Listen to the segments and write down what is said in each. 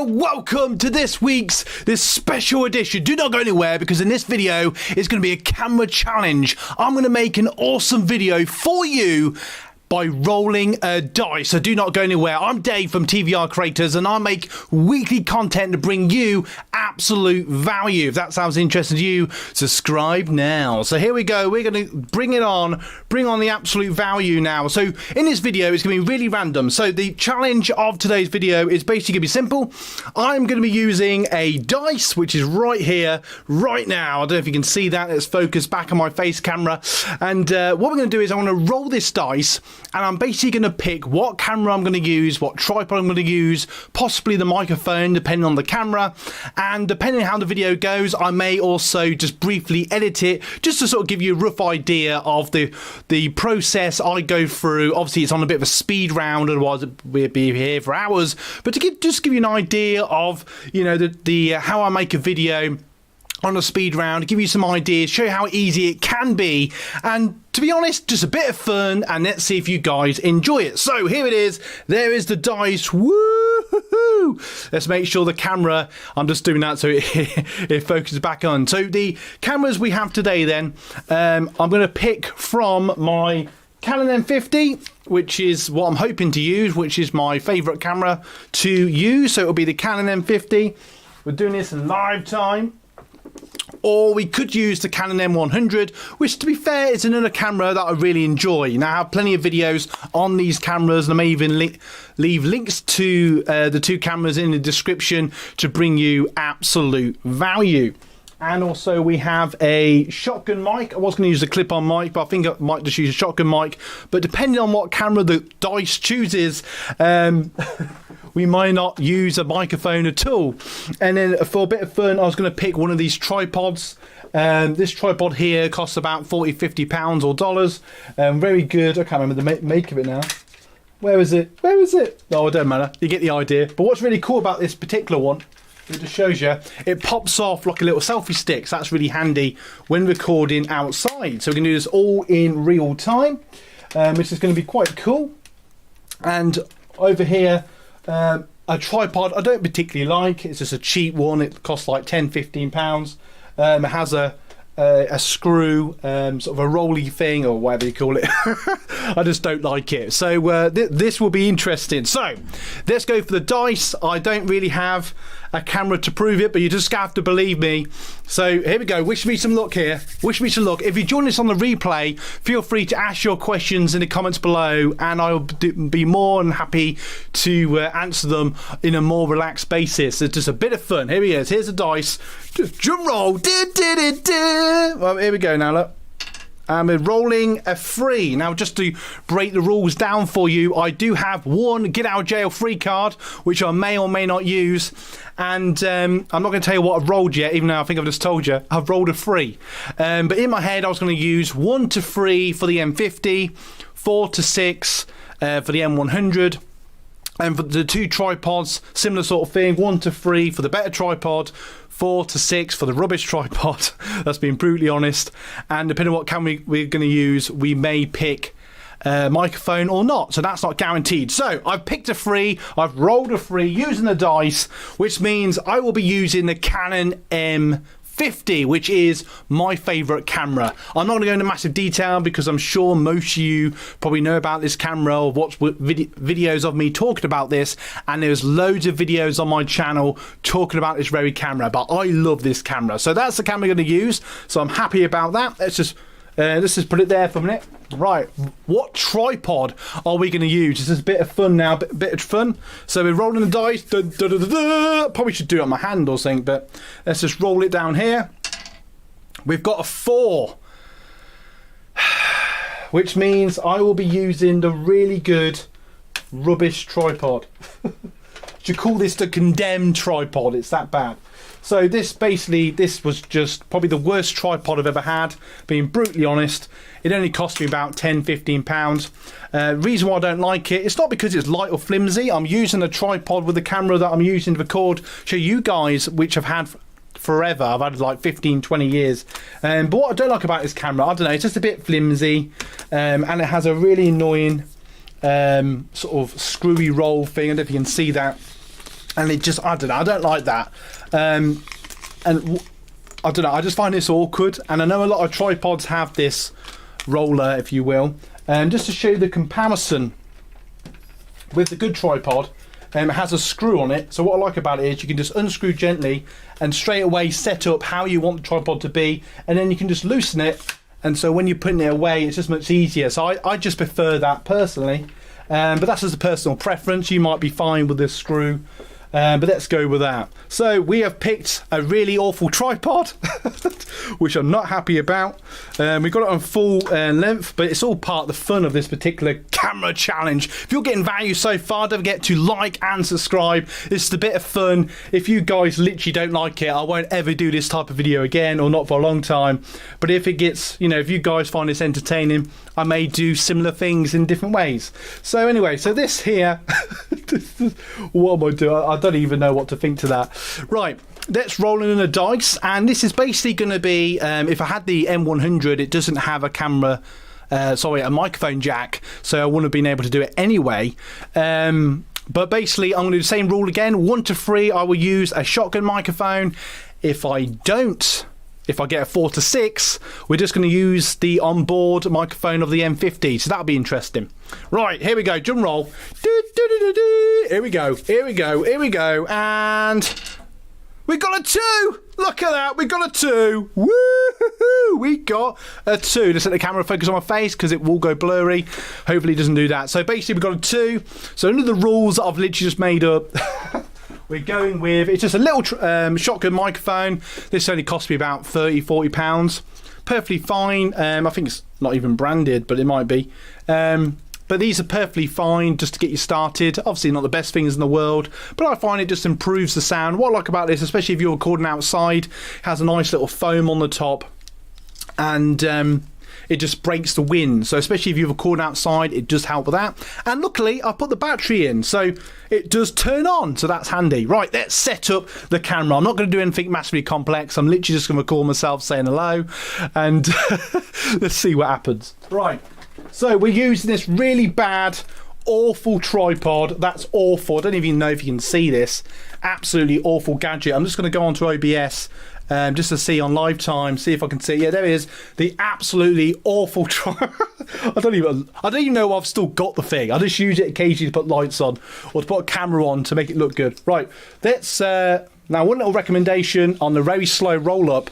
welcome to this special edition. Do not go anywhere, because in this video is going to be a camera challenge. I'm going to make an awesome video for you by rolling a dice. So do not go anywhere. I'm Dave from TVR Creators, and I make weekly content to bring you absolute value. If that sounds interesting to you, subscribe now. So here we go. We're going to bring on the absolute value now. So in this video, it's going to be really random. So the challenge of today's video is basically going to be simple. I'm going to be using a dice, which is right here, right now. I don't know if you can see that. It's focused back on my face camera. And what we're going to do is I'm going to roll this dice, and I'm basically going to pick what camera I'm going to use, what tripod I'm going to use, possibly the microphone, depending on the camera. And depending on how the video goes, I may also just briefly edit it, just to sort of give you a rough idea of the process I go through. Obviously, it's on a bit of a speed round, otherwise we'd be here for hours. But to give you an idea of, you know, the how I make a video on a speed round, give you some ideas, show you how easy it can be, and to be honest, just a bit of fun, and let's see if you guys enjoy it. So here it is. There is the dice. Woo-hoo-hoo! Let's make sure the camera, I'm just doing that so it focuses back on. So the cameras we have today then, I'm going to pick from my Canon M50, which is what I'm hoping to use, which is my favourite camera to use. So it'll be the Canon M50. We're doing this in live time. Or we could use the Canon M100, which, to be fair, is another camera that I really enjoy. Now, I have plenty of videos on these cameras, and I may even leave links to the two cameras in the description to bring you absolute value. And also we have a shotgun mic. I was going to use a clip-on mic, but I think I might just use a shotgun mic. But depending on what camera the dice chooses, we might not use a microphone at all. And then for a bit of fun, I was going to pick one of these tripods. This tripod here costs about £40–50 or dollars. Very good. I can't remember the make of it now. Where is it? Where is it? Oh, it doesn't matter. You get the idea. But what's really cool about this particular one, it just shows you, it pops off like a little selfie stick. So that's really handy when recording outside. So we can do this all in real time, which is going to be quite cool. And over here, a tripod I don't particularly like. It's just a cheap one. It costs like £10–15. It has a screw, sort of a rolly thing, or whatever you call it. I just don't like it. So this will be interesting. So let's go for the dice. I don't really have a camera to prove it, but you just have to believe me. So here we go. Wish me some luck here. Wish me some luck. If you join us on the replay, feel free to ask your questions in the comments below, and I'll be more than happy to answer them in a more relaxed basis. It's just a bit of fun. Here he is. Here's the dice. Just drum roll. Well, here we go now, look. We're rolling a 3. Now, just to break the rules down for you, I do have one get out of jail free card, which I may or may not use. And I'm not going to tell you what I've rolled yet, even though I think I've just told you. I've rolled a 3. But in my head, I was going to use 1 to 3 for the M50, 4 to 6 for the M100. And for the two tripods, similar sort of thing, 1 to 3 for the better tripod, 4 to 6 for the rubbish tripod. That's being brutally honest. And depending on what camera we're going to use, we may pick a microphone or not. So that's not guaranteed. So I've picked a 3. I've rolled a 3 using the dice, which means I will be using the Canon M50, which is my favourite camera. I'm not going to go into massive detail because I'm sure most of you probably know about this camera or watch videos of me talking about this, and there's loads of videos on my channel talking about this very camera, but I love this camera. So that's the camera I'm going to use, so I'm happy about that. Let's just put it there for a minute. Right, what tripod are we going to use? This is a bit of fun now, bit of fun. So we're rolling the dice. Probably should do it on my hand or something, but let's just roll it down here. We've got a 4, which means I will be using the really good rubbish tripod. Should call this the condemned tripod. It's that bad. So this was just probably the worst tripod I've ever had, being brutally honest. It only cost me about £10–15. Reason why I don't like it, it's not because it's light or flimsy. I'm using a tripod with the camera that I'm using to record, show you guys, which I've had forever. I've had like 15–20 years. But what I don't like about this camera, I don't know, it's just a bit flimsy, and it has a really annoying sort of screwy roll thing. I don't know if you can see that. and it just, I don't know, I don't like that. And I don't know, I just find this awkward, and I know a lot of tripods have this roller, if you will. And just to show you the comparison with the good tripod, it has a screw on it. So what I like about it is you can just unscrew gently and straight away set up how you want the tripod to be, and then you can just loosen it, and so when you're putting it away it's just much easier. So I just prefer that personally, but that's just a personal preference. You might be fine with this screw, but let's go with that. So we have picked a really awful tripod which I'm not happy about. We've got it on full length, but it's all part of the fun of this particular camera challenge. If you're getting value so far, don't forget to like and subscribe. This is a bit of fun. If you guys literally don't like it, I won't ever do this type of video again, or not for a long time. But if it gets, you know, if you guys find this entertaining, I may do similar things in different ways. So anyway, so this here what am I doing? I don't even know what to think to that. Right, let's roll in the dice, and this is basically going to be, if I had the M100, it doesn't have a camera, a microphone jack, so I wouldn't have been able to do it anyway. But basically I'm going to do the same rule again. 1 to 3 I will use a shotgun microphone. If I get a 4 to 6, we're just going to use the onboard microphone of the M50, so that'll be interesting. Right, here we go, drum roll. Here we go, here we go, here we go, and we got a 2! Look at that, we got a 2! Woo-hoo-hoo! We got a 2. Just let the camera focus on my face because it will go blurry. Hopefully it doesn't do that. So basically we got a 2. So under the rules that I've literally just made up, we're going with, it's just a little shotgun microphone. This only cost me about £30–40. Perfectly fine. I think it's not even branded, but it might be. But these are perfectly fine just to get you started. Obviously not the best things in the world, but I find it just improves the sound. What I like about this, especially if you're recording outside, it has a nice little foam on the top, and it just breaks the wind. So especially if you're recording outside, it does help with that. And luckily I put the battery in, so it does turn on, so that's handy. Right, let's set up the camera. I'm not going to do anything massively complex. I'm literally just going to record myself saying hello, and let's see what happens. Right, so we're using this really bad, awful tripod. That's awful. I don't even know if you can see this. Absolutely awful gadget. I'm just going to go onto OBS just to see on live time, see if I can see. Yeah, there it is. The absolutely awful tripod. I don't even know I've still got the thing. I just use it occasionally to put lights on or to put a camera on to make it look good. Right, let's now one little recommendation on the very slow roll up.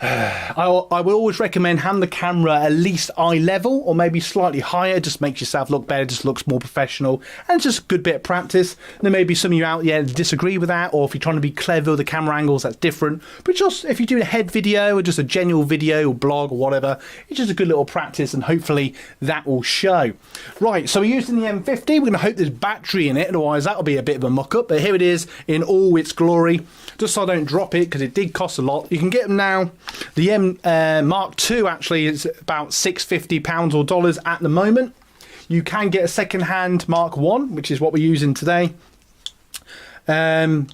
I will always recommend having the camera at least eye level or maybe slightly higher. Just makes yourself look better, just looks more professional, and it's just a good bit of practice. There may be some of you out there that disagree with that, or if you're trying to be clever with the camera angles, that's different. But just if you're doing a head video or just a general video or blog or whatever, it's just a good little practice, and hopefully that will show. Right, so we're using the M50. We're going to hope there's battery in it, otherwise that'll be a bit of a muck up. But here it is in all its glory, just so I don't drop it because it did cost a lot. You can get them now. The Mark II actually is about £650 or dollars at the moment. You can get a second-hand Mark I, which is what we're using today. And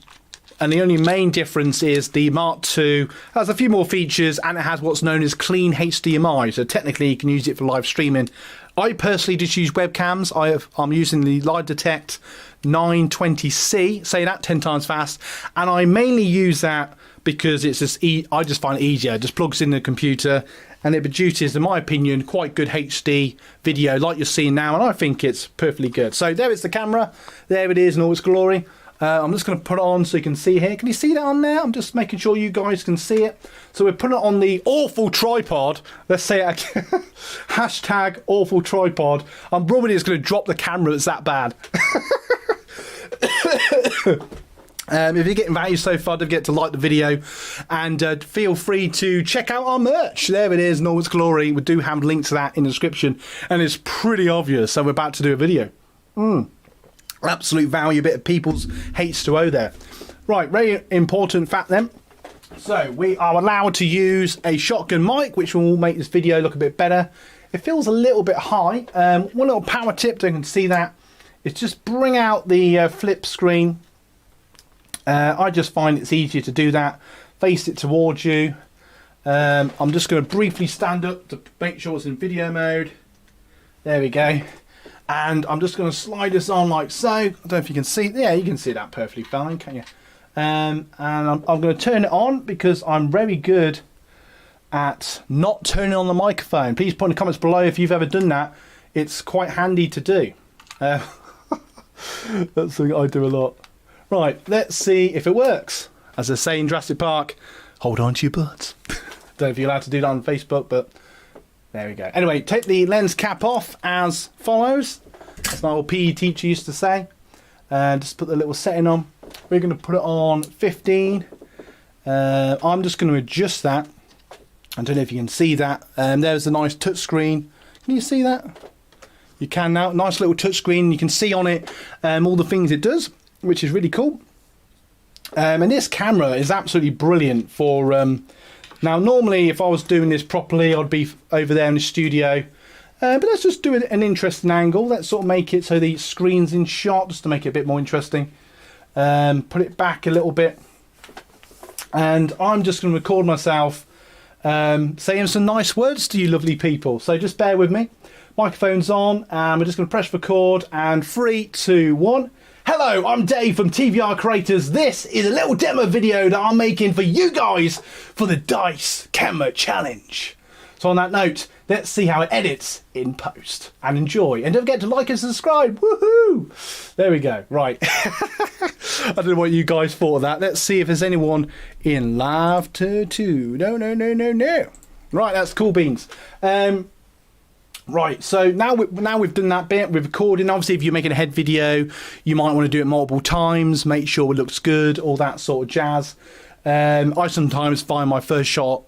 the only main difference is the Mark II has a few more features, and it has what's known as clean HDMI. So technically you can use it for live streaming. I personally just use webcams. I'm using the Live Detect 920C, say that 10 times fast, and I mainly use that because it's just I just find it easier. It just plugs in the computer and it produces, in my opinion, quite good HD video like you're seeing now, and I think it's perfectly good. So there is the camera. There it is in all its glory. I'm just going to put it on so you can see here. Can you see that on there? I'm just making sure you guys can see it. So we're putting it on the awful tripod. Let's say it again. Hashtag awful tripod. I'm probably just going to drop the camera. It's that bad. If you're getting value so far, don't forget to like the video, and feel free to check out our merch. There it is in all its glory. We do have a link to that in the description, and it's pretty obvious, so we're about to do a video. Absolute value, bit of people's H2O there. Right, very important fact then. So we are allowed to use a shotgun mic, which will make this video look a bit better. It feels a little bit high. One little power tip, so you can see that, is just bring out the flip screen. I just find it's easier to do that. Face it towards you. I'm just going to briefly stand up to make sure it's in video mode. There we go. And I'm just going to slide this on like so. I don't know if you can see. Yeah, you can see that perfectly fine, can't you? And I'm going to turn it on because I'm very good at not turning on the microphone. Please put in the comments below if you've ever done that. It's quite handy to do. That's something I do a lot. Right, let's see if it works. As I say in Jurassic Park, hold on to your butts. Don't know if you're allowed to do that on Facebook, but there we go. Anyway, take the lens cap off as follows. As my old PE teacher used to say. And just put the little setting on. We're going to put it on 15. I'm just going to adjust that. I don't know if you can see that. There's a nice touch screen. Can you see that? You can now. Nice little touch screen. You can see on it all the things it does, which is really cool. And this camera is absolutely brilliant for... now, normally, if I was doing this properly, I'd be over there in the studio. But let's just do an interesting angle. Let's sort of make it so the screen's in shot, just to make it a bit more interesting. Put it back a little bit. And I'm just going to record myself saying some nice words to you lovely people. So just bear with me. Microphone's on, and we're just going to press record. And 3, 2, 1. Hello, I'm Dave from TVR Creators. This is a little demo video that I'm making for you guys for the DICE Camera Challenge. So on that note, let's see how it edits in post. And enjoy. And don't forget to like and subscribe. Woohoo! There we go. Right. I don't know what you guys thought of that. Let's see if there's anyone in laughter too. No. Right, that's cool beans. Right, so now we've done that bit, we're recording. Obviously, if you're making a head video, you might want to do it multiple times, make sure it looks good, all that sort of jazz. I sometimes find my first or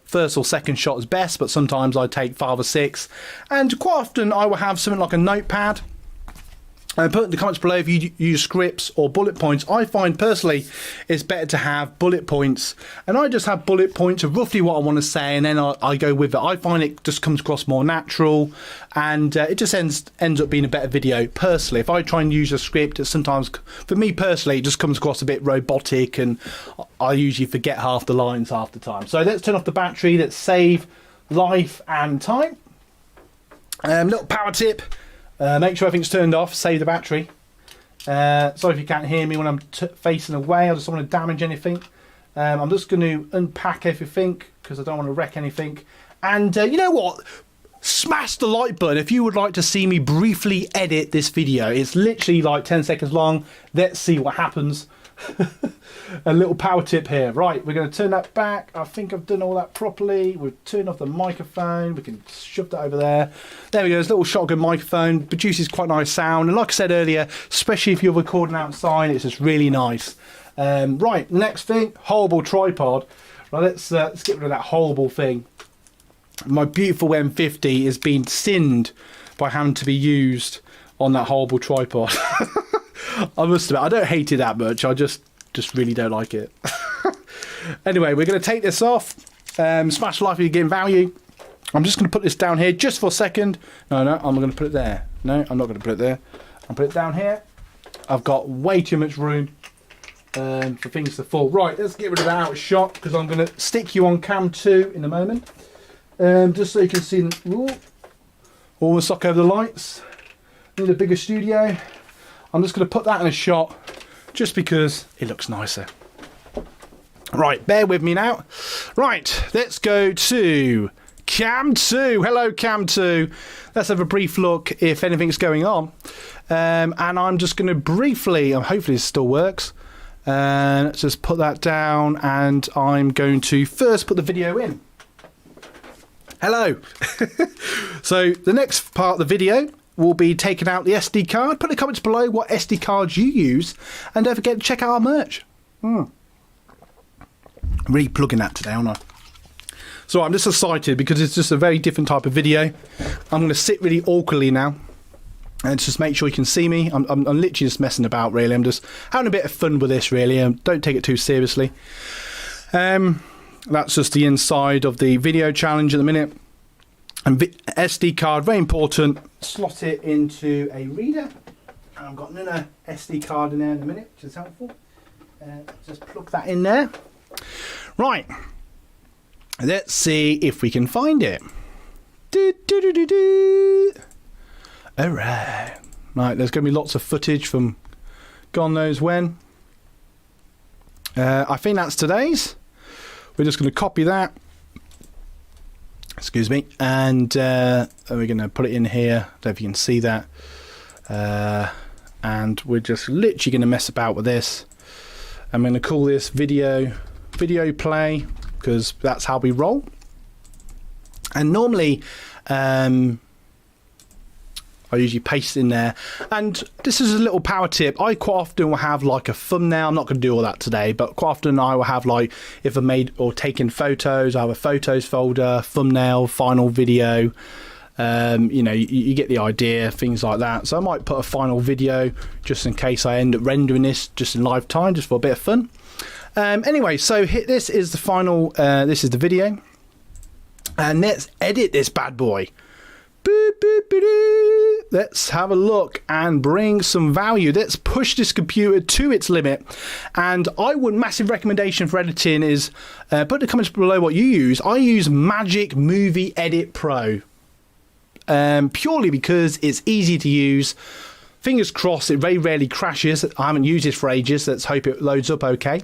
second shot is best, but sometimes I take 5 or 6. And quite often I will have something like a notepad. Put in the comments below if you use scripts or bullet points. I find personally it's better to have bullet points, and I just have bullet points of roughly what I want to say, and then I go with it. I find it just comes across more natural, and it just ends up being a better video personally. If I try and use a script, it sometimes, for me personally, it just comes across a bit robotic, and I usually forget half the lines half the time. So let's turn off the battery. Let's save life and time. Little power tip. Make sure everything's turned off, save the battery. Sorry if you can't hear me when I'm facing away, I just don't want to damage anything. I'm just going to unpack everything because I don't want to wreck anything. And you know what? Smash the like button if you would like to see me briefly edit this video. It's literally like 10 seconds long. Let's see what happens. A little power tip here. Right, we're going to turn that back. I think I've done all that properly. We've turned off the microphone. We can shove that over there. There we go. This little shotgun microphone produces quite nice sound. And like I said earlier, especially if you're recording outside, it's just really nice. Right, next thing, horrible tripod. Right, let's get rid of that horrible thing. My beautiful M50 is being sinned by having to be used on that horrible tripod. I must admit, I don't hate it that much. I just really don't like it. Anyway, we're going to take this off. Smash life if you're getting value. I'm just going to put this down here just for a second. No, I'm going to put it there. No, I'm not going to put it there. I'll put it down here. I've got way too much room for things to fall. Right, let's get rid of that out of shot because I'm going to stick you on cam 2 in a moment. Just so you can see. Almost knock over the lights. Need a bigger studio. I'm just going to put that in a shot just because it looks nicer. Right, bear with me now. Right, let's go to Cam 2. Hello, Cam 2. Let's have a brief look if anything's going on. And I'm just going to briefly, hopefully this still works. Let's just put that down, and I'm going to first put the video in. Hello. So the next part of the video will be taking out the SD card. Put in the comments below what SD cards you use, and don't forget to check out our merch. Really plugging that today, aren't I? So I'm just excited because it's just a very different type of video. I'm going to sit really awkwardly now and just make sure you can see me. I'm literally just messing about, really. I'm just having a bit of fun with this, really. Don't take it too seriously. That's just the inside of the video challenge at the minute. And SD card, very important. Slot it into a reader. I've got another SD card in there in a minute, which is helpful. Just plug that in there. Right. Let's see if we can find it. Alright. Right, there's going to be lots of footage from God knows when. I think that's today's. We're just going to copy that. Excuse me. And we're going to put it in here. I don't know if you can see that. And we're just literally going to mess about with this. I'm going to call this video play, because that's how we roll. And normally I usually paste in there, and this is a little power tip. I quite often will have like a thumbnail. I'm not going to do all that today, but quite often I will have, like, if I made or taken photos, I have a photos folder, thumbnail, final video. You know, you get the idea, things like that. So I might put a final video just in case I end up rendering this just in live time, just for a bit of fun. Anyway, so this is the final, this is the video, and let's edit this bad boy. Boop, boop, boop, boop. Let's have a look and bring some value. Let's push this computer to its limit. And I would, massive recommendation for editing is, put in the comments below what you use. I use Magic Movie Edit Pro, purely because it's easy to use. Fingers crossed, it very rarely crashes. I haven't used it for ages. Let's hope it loads up okay.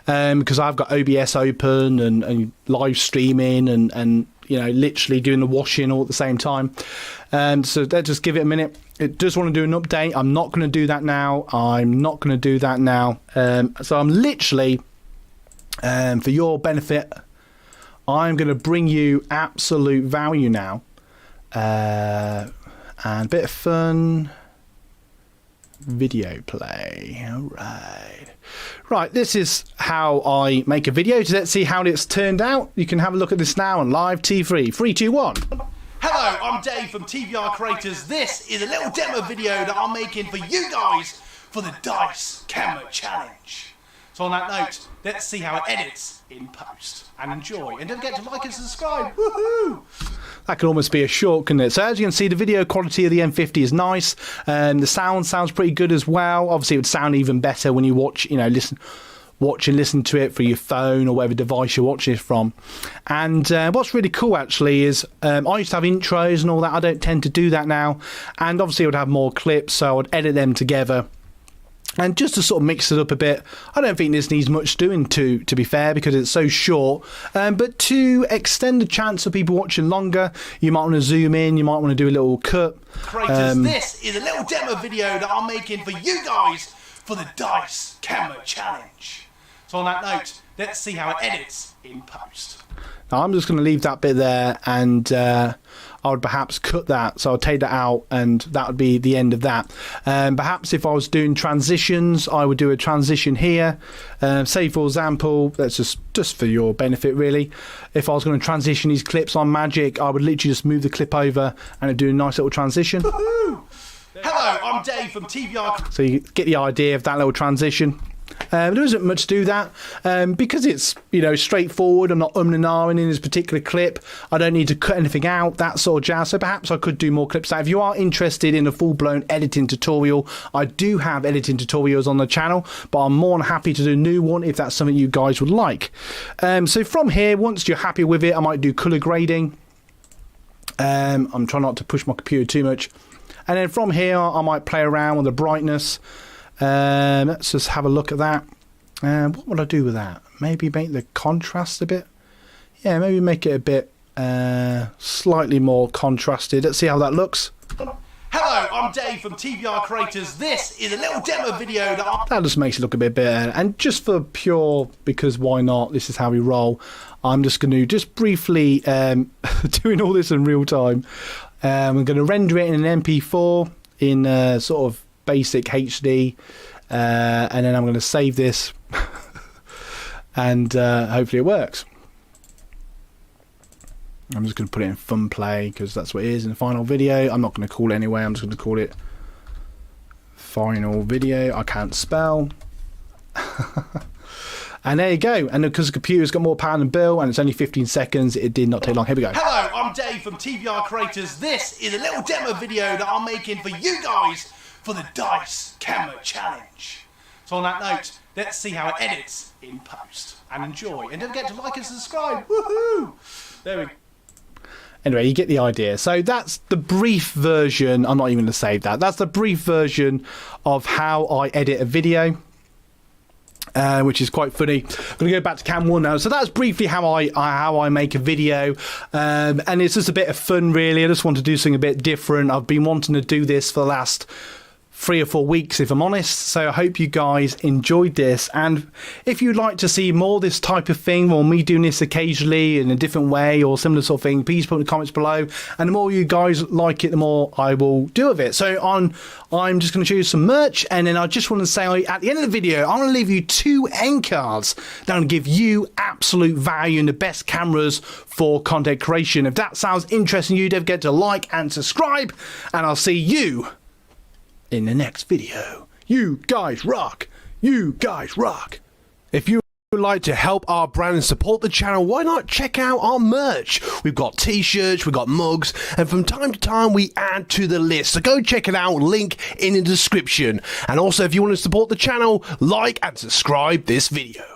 Because I've got OBS open and live streaming and you know, literally doing the washing all at the same time. So let's just give it a minute. It does want to do an update. I'm not going to do that now. So I'm literally, for your benefit, I'm going to bring you absolute value now. And a bit of fun. Video play. All right. Right, this is how I make a video. So let's see how it's turned out. You can have a look at this now on live T3. 3, 2, 1. Hello, I'm Dave from TVR Creators. This is a little demo video that I'm making for you guys for the Dice Camera Challenge. So on that note, let's see how it edits in post. And enjoy. And don't forget to like and subscribe. Woohoo! That can almost be a short, couldn't it? So as you can see, the video quality of the M50 is nice. The sound sounds pretty good as well. Obviously, it would sound even better when you watch, you know, listen to it through your phone or whatever device you're watching it from. And what's really cool actually is I used to have intros and all that. I don't tend to do that now. And obviously, I would have more clips, so I would edit them together. And just to sort of mix it up a bit, I don't think this needs much doing to be fair, because it's so short. But to extend the chance of people watching longer, you might want to zoom in, you might want to do a little cut. Creators, this is a little demo video that I'm making for you guys for the Dice Camera Challenge. So on that note, let's see how it edits in post. Now I'm just going to leave that bit there, and I would perhaps cut that, so I'll take that out, and that would be the end of that. Perhaps if I was doing transitions, I would do a transition here. Say for example, that's just for your benefit really. If I was going to transition these clips on Magic, I would literally just move the clip over and it'd do a nice little transition. Woohoo! Hello, I'm Dave from TVR. So you get the idea of that little transition. There isn't much to that because it's, you know, straightforward. I'm not and ahhing in this particular clip. I don't need to cut anything out, that sort of jazz. So perhaps I could do more clips out. If you are interested in a full-blown editing tutorial, I do have editing tutorials on the channel, but I'm more than happy to do a new one if that's something you guys would like. So from here, once you're happy with it, I might do color grading. I'm trying not to push my computer too much. And then from here, I might play around with the brightness. Let's just have a look at that. What would I do with that? Maybe make the contrast a bit. Yeah, maybe make it a bit slightly more contrasted. Let's see how that looks. Hello, I'm Dave from TVR Creators. This is a little demo video that just makes it look a bit better. And just for pure, because why not? This is how we roll. I'm just going to just briefly doing all this in real time. I'm going to render it in an MP4 in sort of basic HD, and then I'm going to save this and hopefully it works. I'm just going to put it in fun play because that's what it is in the final video. I'm not going to call it anyway. I'm just going to call it final video. I can't spell. And there you go. And because the computer's got more power than Bill and it's only 15 seconds, it did not take long. Here we go. Hello, I'm Dave from TVR Creators. This is a little demo video that I'm making for you guys for the Dice Camera Challenge. So on that note, let's see how it edits in post. And enjoy. And don't forget to like and subscribe. Woohoo! There we go. Anyway, you get the idea. So that's the brief version. I'm not even going to save that. That's the brief version of how I edit a video. Which is quite funny. I'm going to go back to Cam 1 now. So that's briefly how I make a video, and it's just a bit of fun, really. I just want to do something a bit different. I've been wanting to do this for the last 3 or 4 weeks, if I'm honest. So I hope you guys enjoyed this, and if you'd like to see more of this type of thing, or me doing this occasionally in a different way or similar sort of thing, please put in the comments below, and the more you guys like it, the more I will do of it. So I'm just going to show you some merch, and then I just want to say at the end of the video, I'm going to leave you 2 end cards that will give you absolute value and the best cameras for content creation. If that sounds interesting to you, don't forget to like and subscribe, and I'll see you in the next video. You guys rock. You guys rock. If you would like to help our brand and support the channel, why not check out our merch? We've got t-shirts, we've got mugs, and from time to time we add to the list. So go check it out, link in the description. And also, if you want to support the channel, like and subscribe this video.